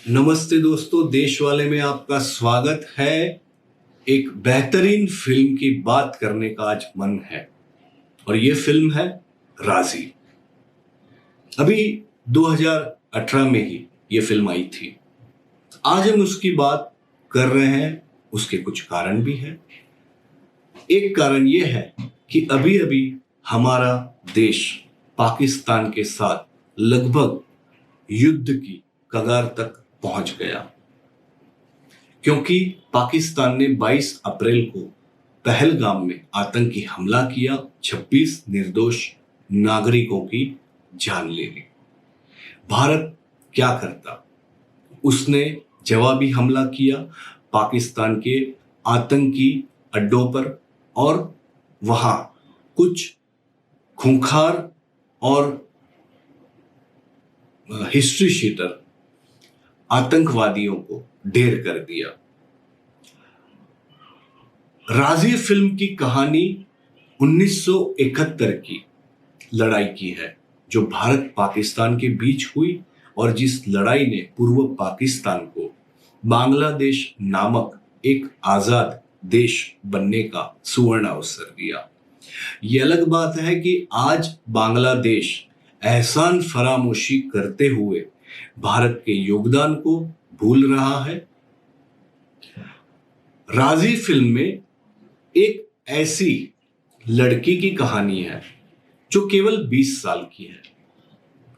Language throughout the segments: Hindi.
नमस्ते दोस्तों, देश वाले में आपका स्वागत है। एक बेहतरीन फिल्म की बात करने का आज मन है और ये फिल्म है राजी। अभी 2018 में ही ये फिल्म आई थी। आज हम उसकी बात कर रहे हैं, उसके कुछ कारण भी हैं। एक कारण ये है कि अभी अभी हमारा देश पाकिस्तान के साथ लगभग युद्ध की कगार तक पहुंच गया, क्योंकि पाकिस्तान ने 22 अप्रैल को पहलगाम में आतंकी हमला किया, 26 निर्दोष नागरिकों की जान ले ली। भारत क्या करता? उसने जवाबी हमला किया पाकिस्तान के आतंकी अड्डों पर और वहां कुछ खूंखार और हिस्ट्री शीटर आतंकवादियों को ढेर कर दिया। राजी फिल्म की कहानी 1971 की लड़ाई की है, जो भारत पाकिस्तान के बीच हुई और जिस लड़ाई ने पूर्व पाकिस्तान को बांग्लादेश नामक एक आजाद देश बनने का सुवर्ण अवसर दिया। यह अलग बात है कि आज बांग्लादेश एहसान फरामोशी करते हुए भारत के योगदान को भूल रहा है। राजी फिल्म में एक ऐसी लड़की की कहानी है जो केवल 20 साल की है,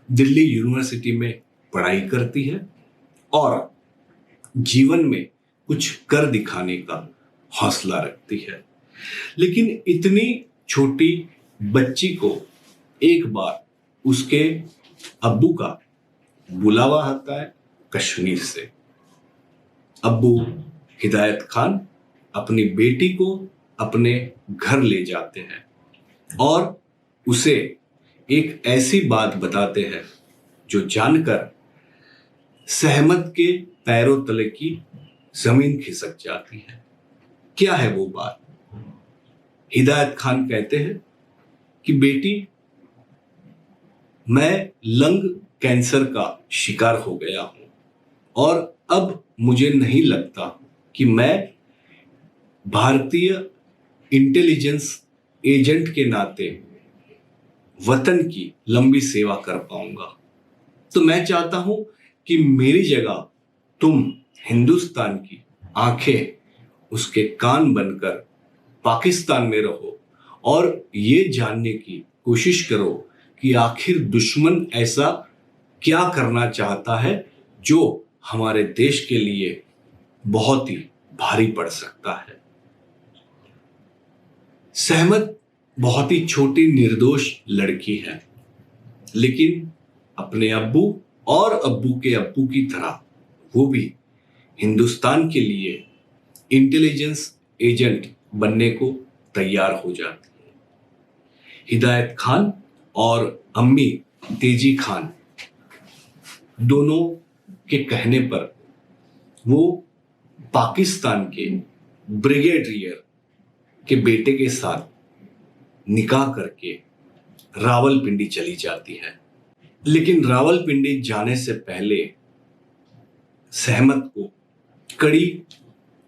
दिल्ली यूनिवर्सिटी में पढ़ाई करती है और जीवन में कुछ कर दिखाने का हौसला रखती है। लेकिन इतनी छोटी बच्ची को एक बार उसके अब्बू का बुलावा आता है कश्मीर से। अब्बू हिदायत खान अपनी बेटी को अपने घर ले जाते हैं और उसे एक ऐसी बात बताते हैं जो जानकर सहमत के पैरों तले की जमीन खिसक जाती है। क्या है वो बात? हिदायत खान कहते हैं कि बेटी, मैं लंग कैंसर का शिकार हो गया हूं और अब मुझे नहीं लगता कि मैं भारतीय इंटेलिजेंस एजेंट के नाते वतन की लंबी सेवा कर पाऊंगा। तो मैं चाहता हूं कि मेरी जगह तुम हिंदुस्तान की आंखें, उसके कान बनकर पाकिस्तान में रहो और ये जानने की कोशिश करो कि आखिर दुश्मन ऐसा क्या करना चाहता है जो हमारे देश के लिए बहुत ही भारी पड़ सकता है। सहमत बहुत ही छोटी निर्दोष लड़की है, लेकिन अपने अब्बू और अब्बू के अब्बू की तरह वो भी हिंदुस्तान के लिए इंटेलिजेंस एजेंट बनने को तैयार हो जाती है। हिदायत खान और अम्मी तेजी खान दोनों के कहने पर वो पाकिस्तान के ब्रिगेडियर के बेटे के साथ निकाह करके रावलपिंडी चली जाती है। लेकिन रावलपिंडी जाने से पहले सहमत को कड़ी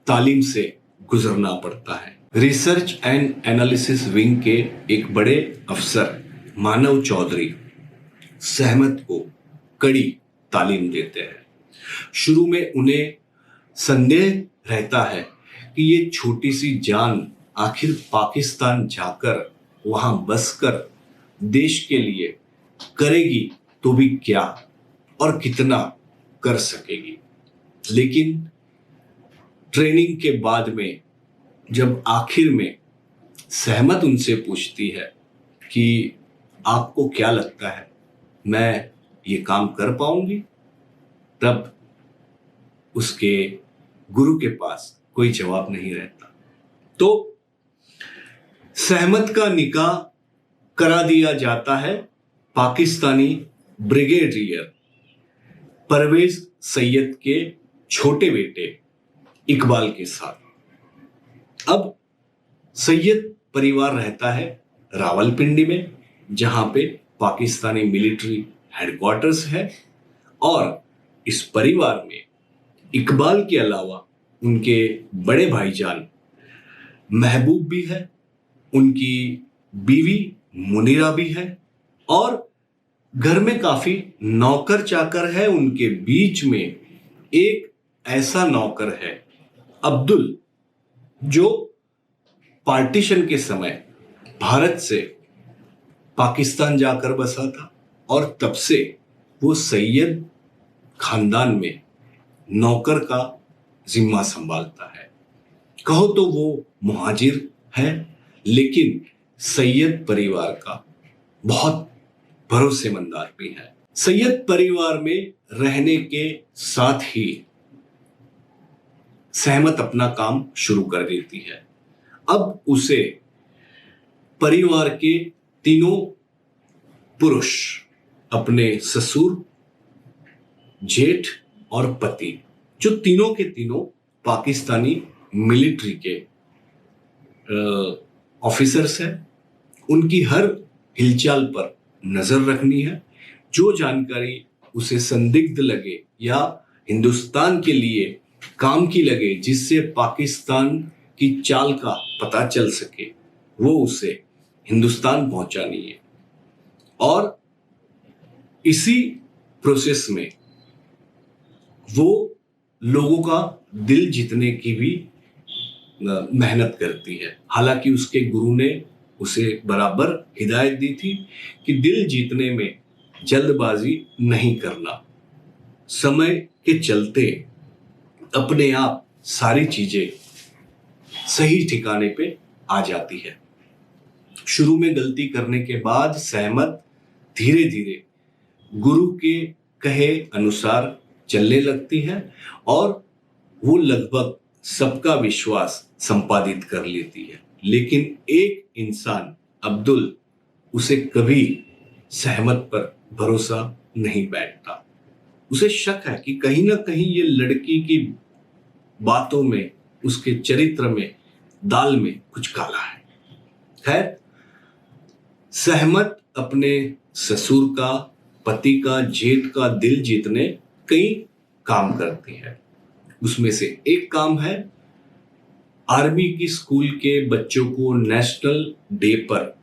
तालीम से गुजरना पड़ता है। रिसर्च एंड एनालिसिस विंग के एक बड़े अफसर मानव चौधरी सहमत को कड़ी तालीम देते हैं। शुरू में उन्हें संदेह रहता है कि ये छोटी सी जान आखिर पाकिस्तान जाकर वहां बसकर देश के लिए करेगी तो भी क्या और कितना कर सकेगी। लेकिन ट्रेनिंग के बाद में जब आखिर में सहमत उनसे पूछती है कि आपको क्या लगता है, मैं ये काम कर पाऊंगी, तब उसके गुरु के पास कोई जवाब नहीं रहता। तो सहमत का निकाह करा दिया जाता है पाकिस्तानी ब्रिगेडियर परवेज सैयद के छोटे बेटे इकबाल के साथ। अब सैयद परिवार रहता है रावलपिंडी में, जहां पे पाकिस्तानी मिलिट्री हेडक्वार्टर्स है और इस परिवार में इकबाल के अलावा उनके बड़े भाईजान महबूब भी है, उनकी बीवी मुनीरा भी है और घर में काफी नौकर चाकर है। उनके बीच में एक ऐसा नौकर है अब्दुल, जो पार्टीशन के समय भारत से पाकिस्तान जाकर बसा था और तब से वो सैयद खानदान में नौकर का जिम्मा संभालता है। कहो तो वो मुहाजिर है, लेकिन सैयद परिवार का बहुत भरोसेमंद आदमी है। सैयद परिवार में रहने के साथ ही सहमत अपना काम शुरू कर देती है। अब उसे परिवार के तीनों पुरुष, अपने ससुर, जेठ और पति, जो तीनों के तीनों पाकिस्तानी मिलिट्री के ऑफिसर्स हैं, उनकी हर हिलचाल पर नजर रखनी है। जो जानकारी उसे संदिग्ध लगे या हिंदुस्तान के लिए काम की लगे, जिससे पाकिस्तान की चाल का पता चल सके, वो उसे हिंदुस्तान पहुंचानी है। और इसी प्रोसेस में वो लोगों का दिल जीतने की भी मेहनत करती है। हालांकि उसके गुरु ने उसे बराबर हिदायत दी थी कि दिल जीतने में जल्दबाजी नहीं करना, समय के चलते अपने आप सारी चीजें सही ठिकाने पे आ जाती है। शुरू में गलती करने के बाद सहमत धीरे धीरे गुरु के कहे अनुसार चलने लगती है और वो लगभग सबका विश्वास संपादित कर लेती है। लेकिन एक इंसान अब्दुल, उसे कभी सहमत पर भरोसा नहीं बैठता। उसे शक है कि कहीं ना कहीं ये लड़की की बातों में, उसके चरित्र में, दाल में कुछ काला है। खैर, सहमत अपने ससुर का, पति का, जेठ का दिल जीतने कई काम करती है। उसमें से एक काम है आर्मी की स्कूल के बच्चों को नेशनल डे पर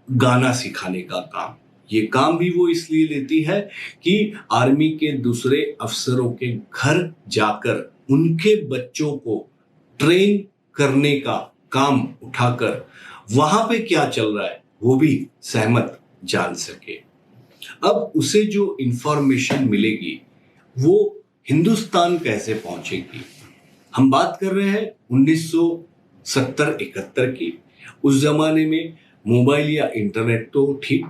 गाना सिखाने का काम। ये काम भी वो इसलिए लेती है कि आर्मी के दूसरे अफसरों के घर जाकर उनके बच्चों को ट्रेन करने का काम उठाकर वहां पे क्या चल रहा है वो भी सहमत जान सके। अब उसे जो इंफॉर्मेशन मिलेगी वो हिंदुस्तान कैसे पहुंचेगी। हम बात कर रहे हैं 1970-71 की। उस जमाने में मोबाइल या इंटरनेट तो ठीक,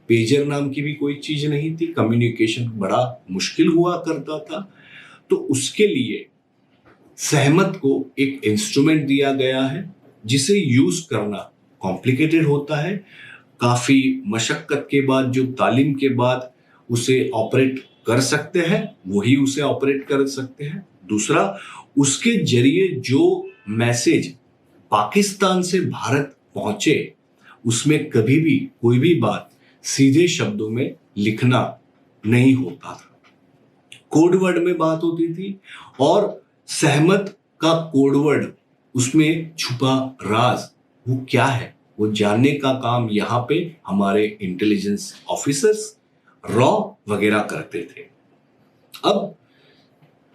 पेजर नाम की भी कोई चीज नहीं थी, कम्युनिकेशन बड़ा मुश्किल हुआ करता था। तो उसके लिए सहमत को एक इंस्ट्रूमेंट दिया गया है जिसे यूज करना कॉम्प्लिकेटेड होता है। काफी मशक्कत के बाद, जो तालीम के बाद उसे ऑपरेट कर सकते हैं वही उसे ऑपरेट कर सकते हैं। दूसरा, उसके जरिए जो मैसेज पाकिस्तान से भारत पहुंचे, उसमें कभी भी कोई भी बात सीधे शब्दों में लिखना नहीं होता था, कोडवर्ड में बात होती थी। और सहमत का कोडवर्ड, उसमें छुपा राज वो क्या है, वो जानने का काम यहाँ पे हमारे इंटेलिजेंस ऑफिसर्स, रॉ वगैरह करते थे। अब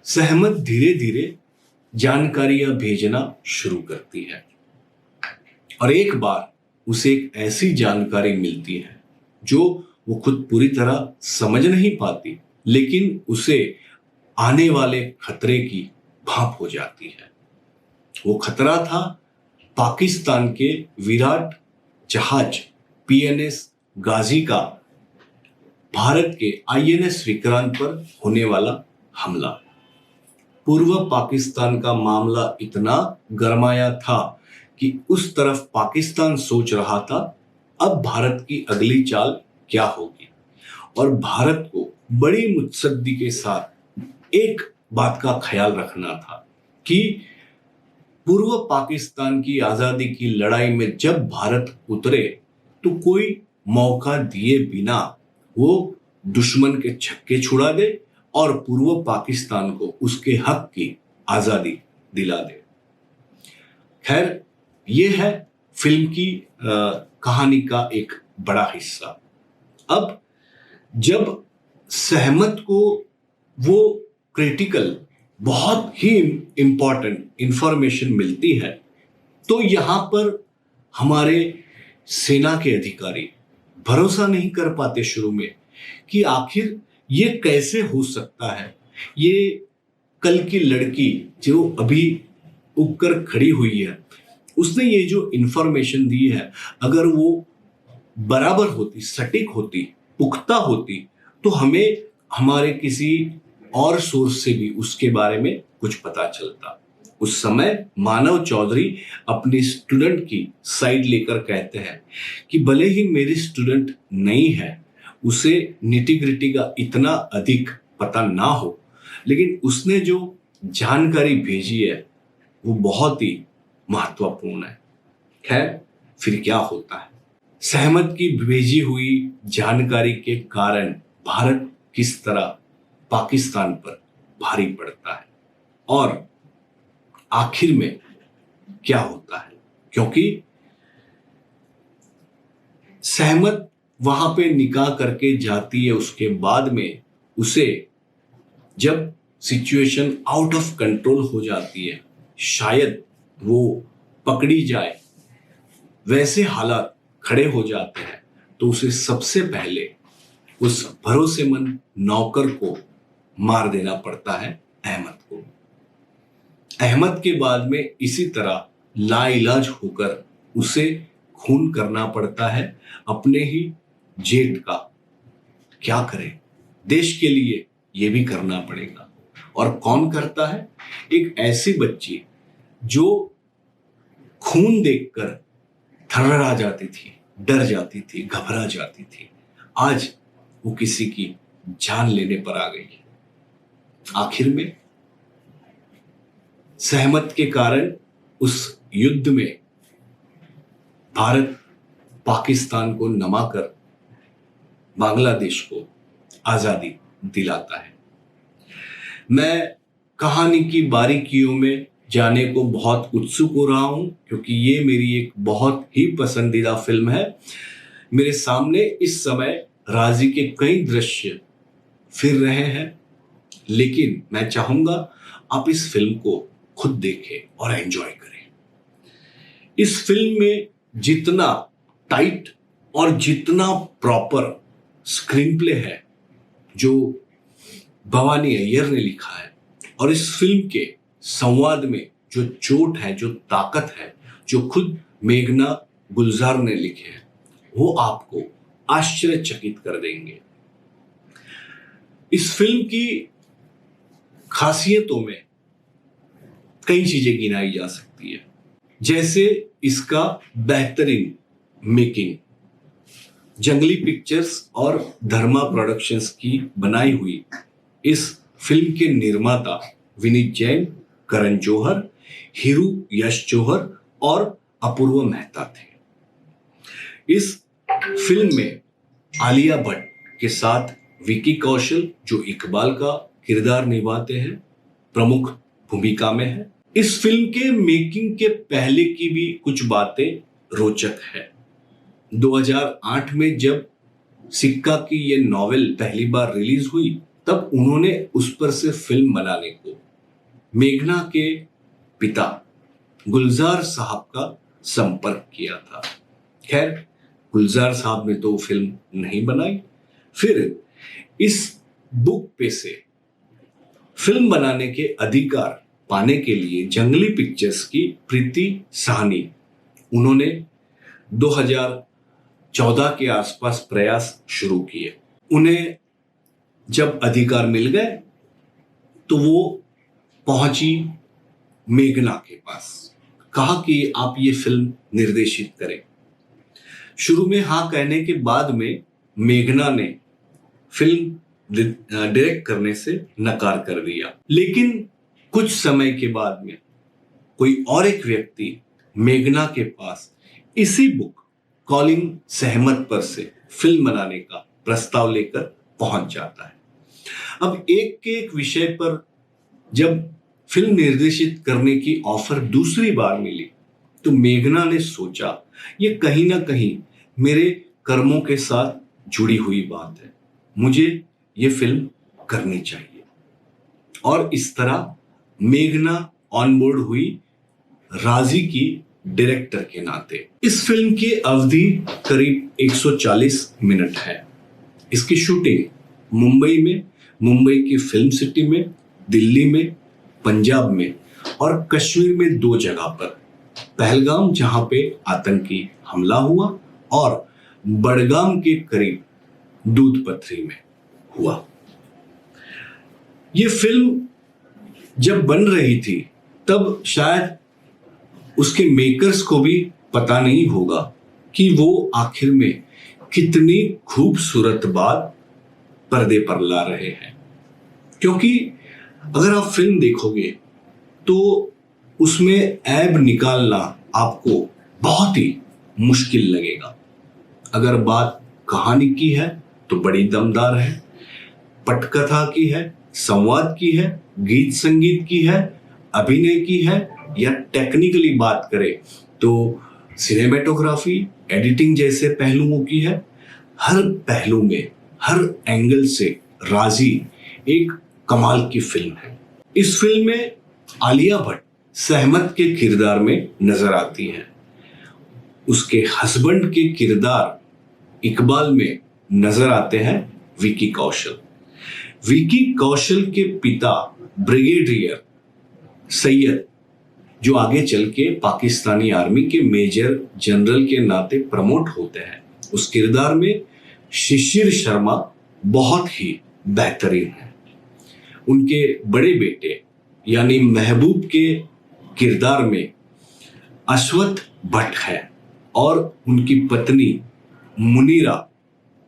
सहमत धीरे धीरे जानकारियां भेजना शुरू करती है और एक बार उसे एक ऐसी जानकारी मिलती है जो वो खुद पूरी तरह समझ नहीं पाती, लेकिन उसे आने वाले खतरे की भाप हो जाती है। वो खतरा था पाकिस्तान के विराट जहाज पीएनएस गाजी का भारत के आईएनएस विक्रांत पर होने वाला हमला। पूर्व पाकिस्तान का मामला इतना गरमाया था कि उस तरफ पाकिस्तान सोच रहा था अब भारत की अगली चाल क्या होगी, और भारत को बड़ी मुत्सद्दी के साथ एक बात का ख्याल रखना था कि पूर्व पाकिस्तान की आजादी की लड़ाई में जब भारत उतरे तो कोई मौका दिए बिना वो दुश्मन के छक्के छुड़ा दे और पूर्व पाकिस्तान को उसके हक की आजादी दिला दे। खैर, ये है फिल्म की कहानी का एक बड़ा हिस्सा। अब जब सहमत को वो क्रिटिकल, बहुत ही इंपॉर्टेंट इंफॉर्मेशन मिलती है, तो यहां पर हमारे सेना के अधिकारी भरोसा नहीं कर पाते शुरू में कि आखिर ये कैसे हो सकता है। ये कल की लड़की जो अभी उगकर खड़ी हुई है, उसने ये जो इंफॉर्मेशन दी है, अगर वो बराबर होती, सटीक होती, पुख्ता होती, तो हमें हमारे किसी और सोर्स से भी उसके बारे में कुछ पता चलता। उस समय मानव चौधरी अपनी स्टूडेंट की साइड लेकर कहते हैं कि भले ही मेरी स्टूडेंट नहीं है, उसे निटी ग्रिटी का इतना अधिक पता ना हो, लेकिन उसने जो जानकारी भेजी है वो बहुत ही महत्वपूर्ण है। खैर, फिर क्या होता है? सहमत की भेजी हुई जानकारी के कारण भारत किस तरह पाकिस्तान पर भारी पड़ता है और आखिर में क्या होता है, क्योंकि सहमत वहां पे निकाह करके जाती है। उसके बाद में उसे जब सिचुएशन आउट ऑफ कंट्रोल हो जाती है, शायद वो पकड़ी जाए, वैसे हालात खड़े हो जाते हैं, तो उसे सबसे पहले उस भरोसेमंद नौकर को मार देना पड़ता है, अहमद को। अहमद के बाद में इसी तरह लाइलाज होकर उसे खून करना पड़ता है अपने ही जेठ का। क्या करें, देश के लिए ये भी करना पड़ेगा। और कौन करता है? एक ऐसी बच्ची जो खून देखकर थर्रा जाती थी, डर जाती थी, घबरा जाती थी, आज वो किसी की जान लेने पर आ गई। आखिर में सहमत के कारण उस युद्ध में भारत पाकिस्तान को नमाकर बांग्लादेश को आजादी दिलाता है। मैं कहानी की बारीकियों में जाने को बहुत उत्सुक हो रहा हूं, क्योंकि ये मेरी एक बहुत ही पसंदीदा फिल्म है। मेरे सामने इस समय राजी के कई दृश्य फिर रहे हैं, लेकिन मैं चाहूंगा आप इस फिल्म को खुद देखें और एंजॉय करें। इस फिल्म में जितना टाइट और जितना प्रॉपर स्क्रीन प्ले है जो भवानी अय्यर ने लिखा है, और इस फिल्म के संवाद में जो चोट है, जो ताकत है, जो खुद मेघना गुलजार ने लिखे हैं, वो आपको आश्चर्यचकित कर देंगे। इस फिल्म की खासियतों में कई चीजें गिनाई जा सकती है, जैसे इसका बेहतरीन मेकिंग। जंगली पिक्चर्स और धर्मा प्रोडक्शंस की बनाई हुई इस फिल्म के निर्माता विनीत जैन, करण जौहर, हीरू यश जौहर और अपूर्व मेहता थे। इस फिल्म में आलिया भट्ट के साथ विकी कौशल, जो इकबाल का किरदार निभाते हैं, प्रमुख भूमिका में है। इस फिल्म के मेकिंग के पहले की भी कुछ बातें रोचक है। 2008 में जब सिक्का की ये नॉवेल पहली बार रिलीज हुई, तब उन्होंने उस पर से फिल्म बनाने को मेघना के पिता गुलजार साहब का संपर्क किया था। खैर, गुलजार साहब ने तो फिल्म नहीं बनाई। फिर इस बुक पे से फिल्म बनाने के अधिकार पाने के लिए जंगली पिक्चर्स की प्रीति साहनी, उन्होंने 2014 के आसपास प्रयास शुरू किए। उन्हें जब अधिकार मिल गए तो वो पहुंची मेघना के पास, कहा कि आप ये फिल्म निर्देशित करें। शुरू में हाँ कहने के बाद में मेघना ने फिल्म डायरेक्ट करने से नकार कर दिया। लेकिन कुछ समय के बाद में कोई और एक व्यक्ति मेघना के पास इसी बुक कॉलिंग सहमत पर से फिल्म बनाने का प्रस्ताव लेकर पहुंच जाता है। अब एक के एक विषय पर जब फिल्म निर्देशित करने की ऑफर दूसरी बार मिली तो मेघना ने सोचा ये कहीं ना कहीं मेरे कर्मों के साथ जुड़ी हुई बात है, मुझे ये फिल्म करनी चाहिए। और इस तरह मेघना ऑन बोर्ड हुई राजी की डायरेक्टर के नाते। इस फिल्म की अवधि करीब 140 मिनट है। इसकी शूटिंग मुंबई में, मुंबई की फिल्म सिटी में, दिल्ली में, पंजाब में और कश्मीर में 2 जगह पर, पहलगाम जहां पे आतंकी हमला हुआ और बडगाम के करीब दूध पथरी में हुआ। ये फिल्म जब बन रही थी तब शायद उसके मेकर्स को भी पता नहीं होगा कि वो आखिर में कितनी खूबसूरत बात पर्दे पर ला रहे हैं, क्योंकि अगर आप फिल्म देखोगे तो उसमें ऐब निकालना आपको बहुत ही मुश्किल लगेगा। अगर बात कहानी की है तो बड़ी दमदार है, पटकथा की है, संवाद की है, गीत संगीत की है, अभिनय की है, या टेक्निकली बात करें तो सिनेमेटोग्राफी, एडिटिंग जैसे पहलुओं की है। हर पहलू में, हर एंगल से राजी एक कमाल की फिल्म है। इस फिल्म में आलिया भट्ट सहमत के किरदार में नजर आती हैं। उसके हस्बैंड के किरदार इकबाल में नजर आते हैं विकी कौशल। विकी कौशल के पिता ब्रिगेडियर सैयद, जो आगे चल के पाकिस्तानी आर्मी के मेजर जनरल के नाते प्रमोट होते हैं, उस किरदार में शिशिर शर्मा बहुत ही बेहतरीन है। उनके बड़े बेटे यानी महबूब के किरदार में अश्वथ भट्ट है और उनकी पत्नी मुनीरा,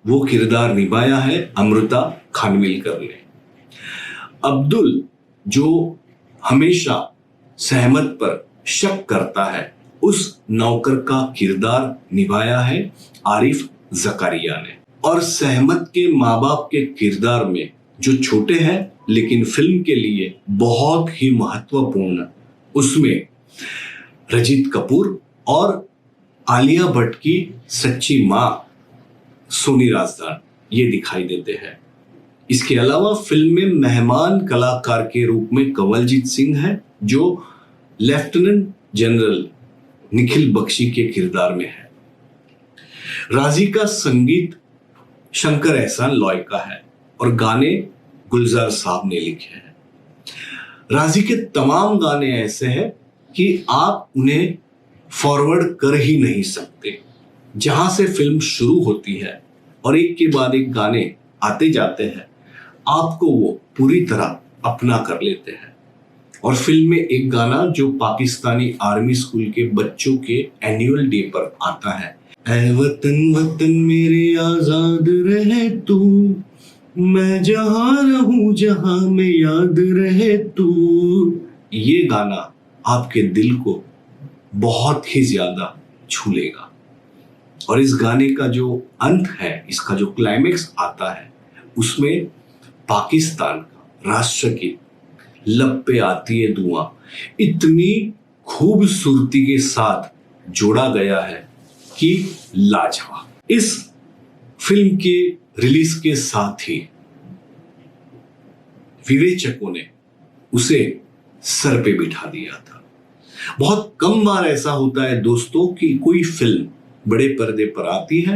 वो किरदार निभाया है अमृता खानविलकर ने। अब्दुल, जो हमेशा सहमत पर शक करता है, उस नौकर का किरदार निभाया है आरिफ जकारिया ने। और सहमत के माँ बाप के किरदार में जो छोटे हैं लेकिन फिल्म के लिए बहुत ही महत्वपूर्ण, उसमें रजित कपूर और आलिया भट्ट की सच्ची मां सोनी राजदान ये दिखाई देते हैं। इसके अलावा फिल्म में मेहमान कलाकार के रूप में कंवलजीत सिंह है, जो लेफ्टिनेंट जनरल निखिल बख्शी के किरदार में है। राजी का संगीत शंकर एहसान लॉय का है और गाने गुलजार साहब ने लिखे हैं। राजी के तमाम गाने ऐसे हैं कि आप उन्हें फॉरवर्ड कर ही नहीं सकते। जहां से फिल्म शुरू होती है और एक के बाद एक गाने आते जाते हैं, आपको वो पूरी तरह अपना कर लेते हैं। और फिल्म में एक गाना जो पाकिस्तानी आर्मी स्कूल के बच्चों के एनुअल डे पर आता है, ऐ वतन वतन मेरे आजाद रहे तू, मैं जहां रहूं जहां में याद रहे तू। ये गाना आपके दिल को बहुत ही ज्यादा छू लेगा। और इस गाने का जो अंत है, इसका जो क्लाइमेक्स आता है, उसमें पाकिस्तान का राष्ट्रगीत लब पे आती है दुआ इतनी खूबसूरती के साथ जोड़ा गया है कि लाजवाब। इस फिल्म के रिलीज के साथ ही विवेचकों ने उसे सर पे बिठा दिया था। बहुत कम बार ऐसा होता है दोस्तों कि कोई फिल्म बड़े पर्दे पर आती है,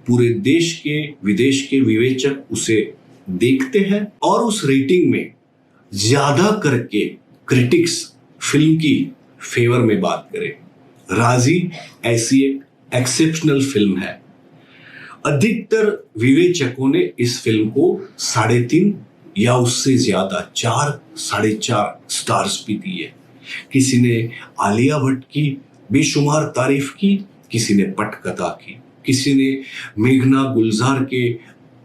पूरे देश के विदेश के विवेचक उसे देखते हैं और उस रेटिंग में ज्यादा करके क्रिटिक्स फिल्म की फेवर में बात करें। राजी ऐसी एक एक्सेप्शनल फिल्म है। अधिकतर विवेचकों ने इस फिल्म को 3.5 या उससे ज्यादा 4, 4.5 स्टार्स भी दिए। किसी ने आलिया भट्ट की बेशुमार तारीफ की, किसी ने पटकथा की, किसी ने मेघना गुलजार के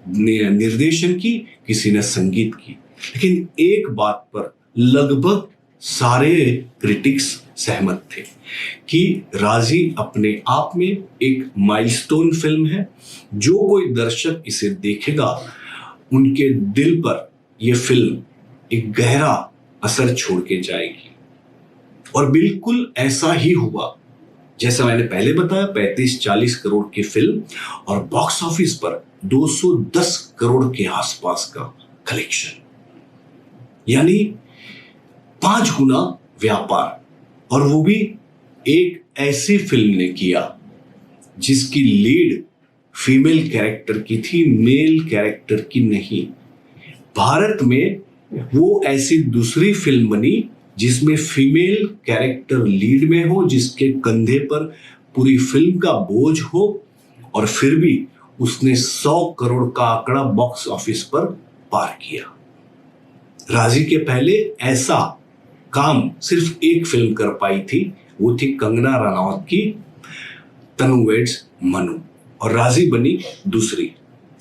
निर्देशन की, किसी ने संगीत की। लेकिन एक बात पर लगभग सारे क्रिटिक्स सहमत थे कि राजी अपने आप में एक माइलस्टोन फिल्म है। जो कोई दर्शक इसे देखेगा उनके दिल पर यह फिल्म एक गहरा असर छोड़ के जाएगी। और बिल्कुल ऐसा ही हुआ जैसा मैंने पहले बताया, 35-40 करोड़ की फिल्म और बॉक्स ऑफिस पर 210 करोड़ के आसपास का कलेक्शन, यानी 5 गुना व्यापार। और वो भी एक ऐसी फिल्म ने किया जिसकी लीड फीमेल कैरेक्टर की थी, मेल कैरेक्टर की नहीं। भारत में वो ऐसी दूसरी फिल्म बनी जिसमें फीमेल कैरेक्टर लीड में हो, जिसके कंधे पर पूरी फिल्म का बोझ हो, और फिर भी उसने 100 करोड़ का आंकड़ा बॉक्स ऑफिस पर पार किया। राजी के पहले ऐसा काम सिर्फ एक फिल्म कर पाई थी, वो थी कंगना रनौत की तनु वेड्स मनु, और राजी बनी दूसरी,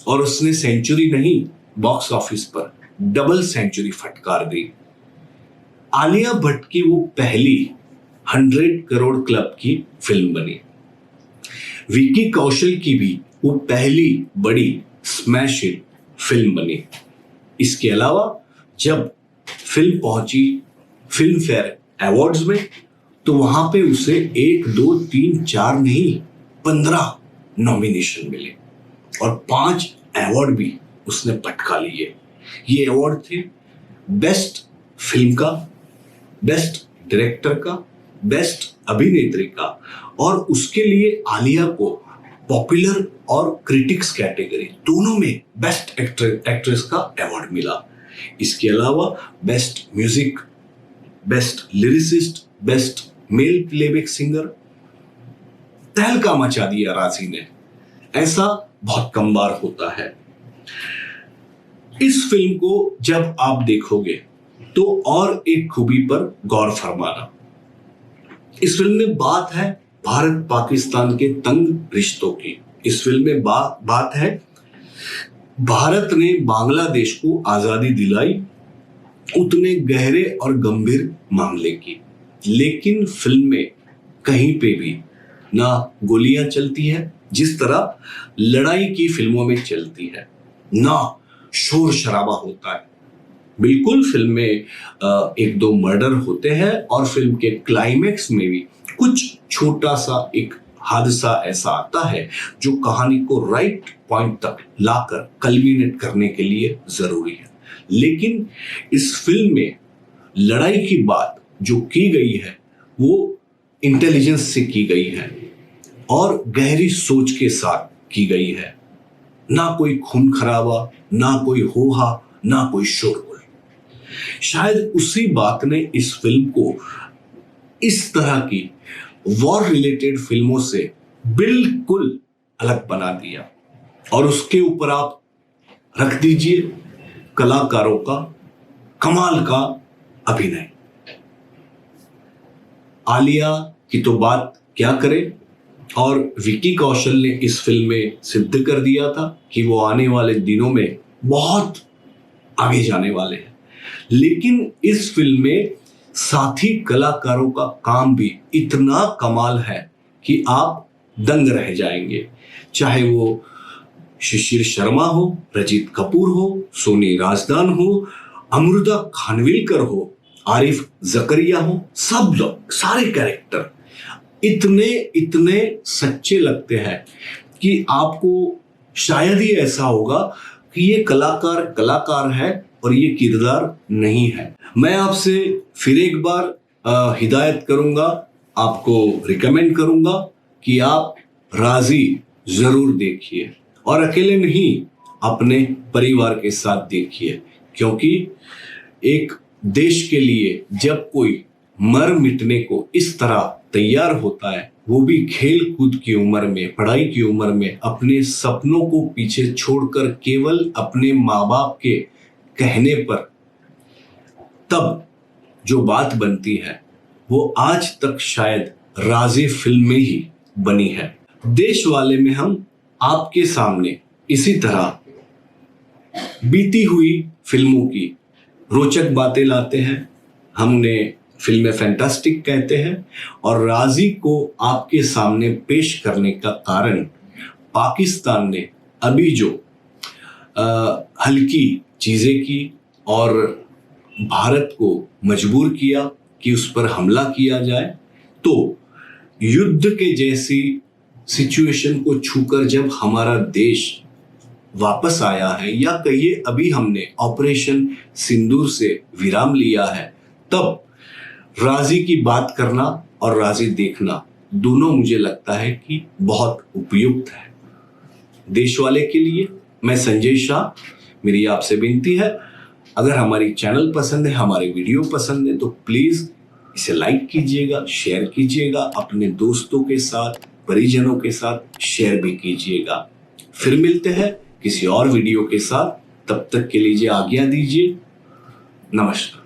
और उसने सेंचुरी नहीं, बॉक्स ऑफिस पर डबल सेंचुरी फटकार दी। आलिया भट्ट की वो पहली 100 करोड़ क्लब की फिल्म बनी। विकी कौशल की भी वो पहली बड़ी स्मैश हिट फिल्म बनी। इसके अलावा जब फिल्म पहुंची फिल्म फेयर अवार्ड्स में, तो वहां पे उसे 1, 2, 3, 4 नहीं 15 नॉमिनेशन मिले और 5 अवार्ड भी उसने पटका लिए। ये अवार्ड थे बेस्ट फिल्म का, बेस्ट डायरेक्टर का, बेस्ट अभिनेत्री का, और उसके लिए आलिया को पॉपुलर और क्रिटिक्स कैटेगरी दोनों में बेस्ट एक्ट्रेस का अवार्ड मिला। इसके अलावा best music, best lyricist, best male playback singer, तहलका मचा दिया राजी ने। ऐसा बहुत कम बार होता है। इस फिल्म को जब आप देखोगे तो और एक खूबी पर गौर फरमाना। इस फिल्म में बात है भारत पाकिस्तान के तंग रिश्तों की। इस फिल्म में बात है भारत ने बांग्लादेश को आजादी दिलाई, उतने गहरे और गंभीर मामले की। लेकिन फिल्म में कहीं पे भी ना गोलियां चलती है जिस तरह लड़ाई की फिल्मों में चलती है, ना शोर शराबा होता है। बिल्कुल फिल्म में 1-2 मर्डर होते हैं और फिल्म के क्लाइमेक्स में भी कुछ छोटा सा एक हादसा ऐसा आता है जो कहानी को राइट पॉइंट तक लाकर कल्मिनेट करने के लिए जरूरी है। लेकिन इस फिल्म में लड़ाई की बात जो की गई है वो इंटेलिजेंस से की गई है और गहरी सोच के साथ की गई है। ना कोई खून खराबा, ना कोई होहा, ना कोई शोरगुल। शायद उसी बात ने इस फिल्म को इस तरह की वॉर रिलेटेड फिल्मों से बिल्कुल अलग बना दिया। और उसके ऊपर आप रख दीजिए कलाकारों का कमाल का अभिनय। आलिया की तो बात क्या करें, और विकी कौशल ने इस फिल्म में सिद्ध कर दिया था कि वो आने वाले दिनों में बहुत आगे जाने वाले हैं। लेकिन इस फिल्म में साथी कलाकारों का काम भी इतना कमाल है कि आप दंग रह जाएंगे। चाहे वो शिशिर शर्मा हो, रजीत कपूर हो, सोनी राजदान हो, अमृता खानविलकर हो, आरिफ जकरिया हो, सब लोग, सारे कैरेक्टर इतने सच्चे लगते हैं कि आपको शायद ही ऐसा होगा कि ये कलाकार है और ये किरदार नहीं है। मैं आपसे फिर एक बार हिदायत करूंगा, आपको रिकमेंड करूंगा कि आप राजी जरूर देखिए, और अकेले नहीं अपने परिवार के साथ देखिए, क्योंकि एक देश के लिए जब कोई मर मिटने को इस तरह तैयार होता है, वो भी खेल कूद की उम्र में, पढ़ाई की उम्र में, अपने सपनों को पीछे छोड़कर केवल अपने माँ बाप के कहने पर, तब जो बात बनती है वो आज तक शायद राजी फिल्म में ही बनी है। देश वाले में हम आपके सामने इसी तरह बीती हुई फिल्मों की रोचक बातें लाते हैं। हमने फिल्में फैंटास्टिक कहते हैं, और राजी को आपके सामने पेश करने का कारण पाकिस्तान ने अभी जो हल्की चीजें की और भारत को मजबूर किया कि उस पर हमला किया जाए, तो युद्ध के जैसी सिचुएशन को छूकर जब हमारा देश वापस आया है, या कहिए अभी हमने ऑपरेशन सिंदूर से विराम लिया है, तब राजी की बात करना और राजी देखना दोनों मुझे लगता है कि बहुत उपयुक्त है। देश वाले के लिए मैं संजय शाह, मेरी आपसे विनती है, अगर हमारी चैनल पसंद है, हमारे वीडियो पसंद है, तो प्लीज इसे लाइक कीजिएगा, शेयर कीजिएगा, अपने दोस्तों के साथ, परिजनों के साथ शेयर भी कीजिएगा। फिर मिलते हैं किसी और वीडियो के साथ, तब तक के लिए आज्ञा दीजिए। नमस्कार।